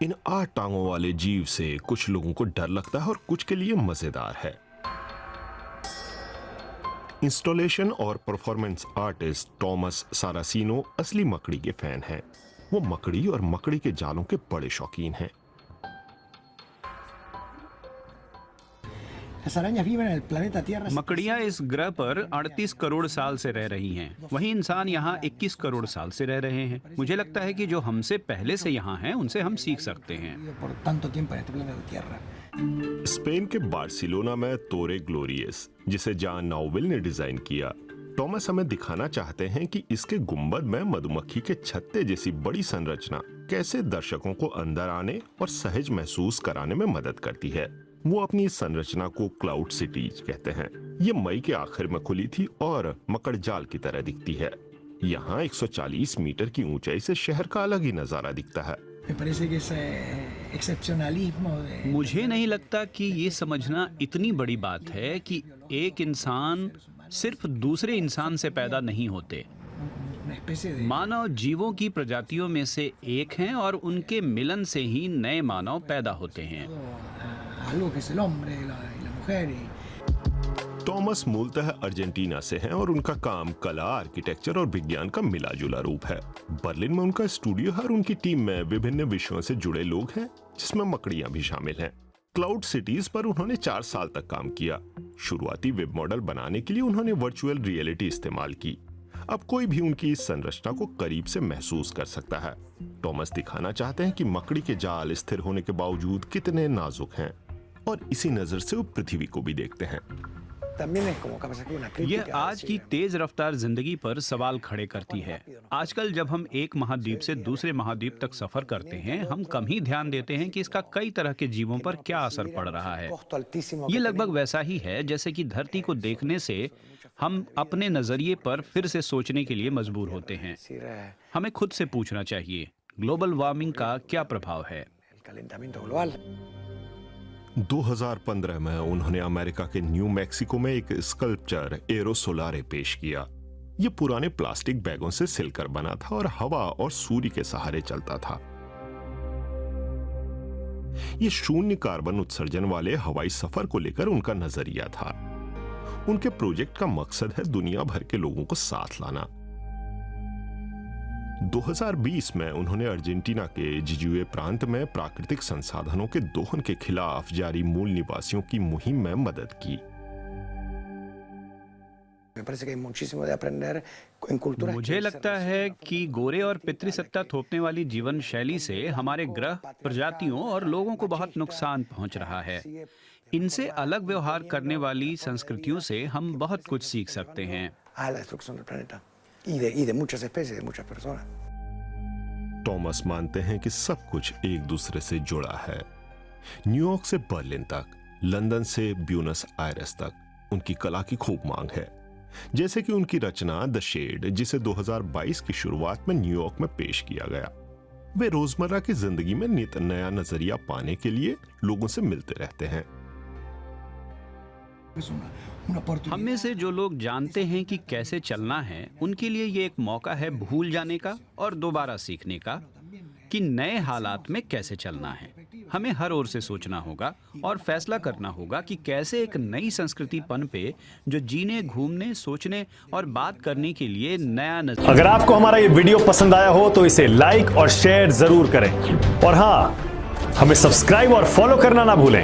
इन 8 टांगों वाले जीव से कुछ लोगों को डर लगता है और कुछ के लिए मजेदार है। इंस्टॉलेशन और परफॉर्मेंस आर्टिस्ट टॉमस सारासिनो असली मकड़ी के फैन हैं। वो मकड़ी और मकड़ी के जालों के बड़े शौकीन हैं। मकड़ियाँ इस ग्रह पर 38 करोड़ साल से रह रही हैं। वहीं इंसान यहाँ 21 करोड़ साल से रह रहे हैं। मुझे लगता है कि जो हमसे पहले से यहाँ हैं उनसे हम सीख सकते हैं। स्पेन के बार्सिलोना में तोरे ग्लोरियस, जिसे जॉन नाउविल ने डिजाइन किया, टॉमस हमें दिखाना चाहते हैं कि इसके गुंबद में मधुमक्खी के छत्ते जैसी बड़ी संरचना कैसे दर्शकों को अंदर आने और सहज महसूस कराने में मदद करती है। वो अपनी इस संरचना को क्लाउड सिटीज कहते हैं। ये मई के आखिर में खुली थी और मकड़जाल की तरह दिखती है। यहाँ 140 मीटर की ऊंचाई से शहर का अलग ही नजारा दिखता है। मुझे नहीं लगता कि ये समझना इतनी बड़ी बात है कि एक इंसान सिर्फ दूसरे इंसान से पैदा नहीं होते। मानव जीवों की प्रजातियों में से एक हैं और उनके मिलन से ही नए मानव पैदा होते हैं। टॉमस मूलतः अर्जेंटीना से हैं और उनका काम कला, आर्किटेक्चर और विज्ञान का मिला-जुला रूप है। बर्लिन में उनका स्टूडियो है और उनकी टीम में विभिन्न विषयों से जुड़े लोग हैं, जिसमें मकड़ियां भी शामिल हैं। क्लाउड सिटीज पर उन्होंने 4 साल तक काम किया। शुरुआती वेब मॉडल बनाने के लिए उन्होंने वर्चुअल रियलिटी इस्तेमाल की। अब कोई भी उनकी इस संरचना को करीब से महसूस कर सकता है। टॉमस दिखाना चाहते हैं कि मकड़ी के जाल स्थिर होने के बावजूद कितने नाजुक हैं, और इसी नजर से वो पृथ्वी को भी देखते हैं। ये आज की तेज रफ्तार जिंदगी पर सवाल खड़े करती है। आजकल जब हम एक महाद्वीप से दूसरे महाद्वीप तक सफर करते हैं, हम कम ही ध्यान देते हैं कि इसका कई तरह के जीवों पर क्या असर पड़ रहा है। ये लगभग वैसा ही है जैसे कि धरती को देखने से हम अपने नजरिए पर फिर से सोचने के लिए मजबूर होते हैं। हमें खुद से पूछना चाहिए, ग्लोबल वार्मिंग का क्या प्रभाव है? 2015 में उन्होंने अमेरिका के न्यू मैक्सिको में एक स्कल्पचर एरो सोलारे पेश किया। ये पुराने प्लास्टिक बैगों से सिलकर बना था और हवा और सूर्य के सहारे चलता था। ये शून्य कार्बन उत्सर्जन वाले हवाई सफर को लेकर उनका नजरिया था। उनके प्रोजेक्ट का मकसद है दुनिया भर के लोगों को साथ लाना। 2020 में उन्होंने अर्जेंटीना के जिजुए प्रांत में प्राकृतिक संसाधनों के दोहन के खिलाफ जारी मूल निवासियों की मुहिम में मदद की। मुझे लगता है कि गोरे और पितृसत्ता थोपने वाली जीवन शैली से हमारे ग्रह, प्रजातियों और लोगों को बहुत नुकसान पहुंच रहा है। इनसे अलग व्यवहार करने वाली संस्कृतियों से हम बहुत कुछ सीख सकते हैं। टॉमस मानते हैं कि सब कुछ एक दूसरे से जुड़ा है। न्यूयॉर्क से बर्लिन तक, लंदन से ब्यूनस आयर्स तक उनकी कला की खूब मांग है। जैसे कि उनकी रचना द शेड, जिसे 2022 की शुरुआत में न्यूयॉर्क में पेश किया गया। वे रोजमर्रा की जिंदगी में नित नया नजरिया पाने के लिए लोगों से मिलते रहते हैं। हम में से जो लोग जानते हैं कि कैसे चलना है, उनके लिए ये एक मौका है भूल जाने का और दोबारा सीखने का कि नए हालात में कैसे चलना है। हमें हर ओर से सोचना होगा और फैसला करना होगा कि कैसे एक नई संस्कृति पनपे जो जीने, घूमने, सोचने और बात करने के लिए नया नजरिया। अगर आपको हमारा ये वीडियो पसंद आया हो तो इसे लाइक और शेयर जरूर करें, और हाँ, हमें सब्सक्राइब और फॉलो करना ना भूलें।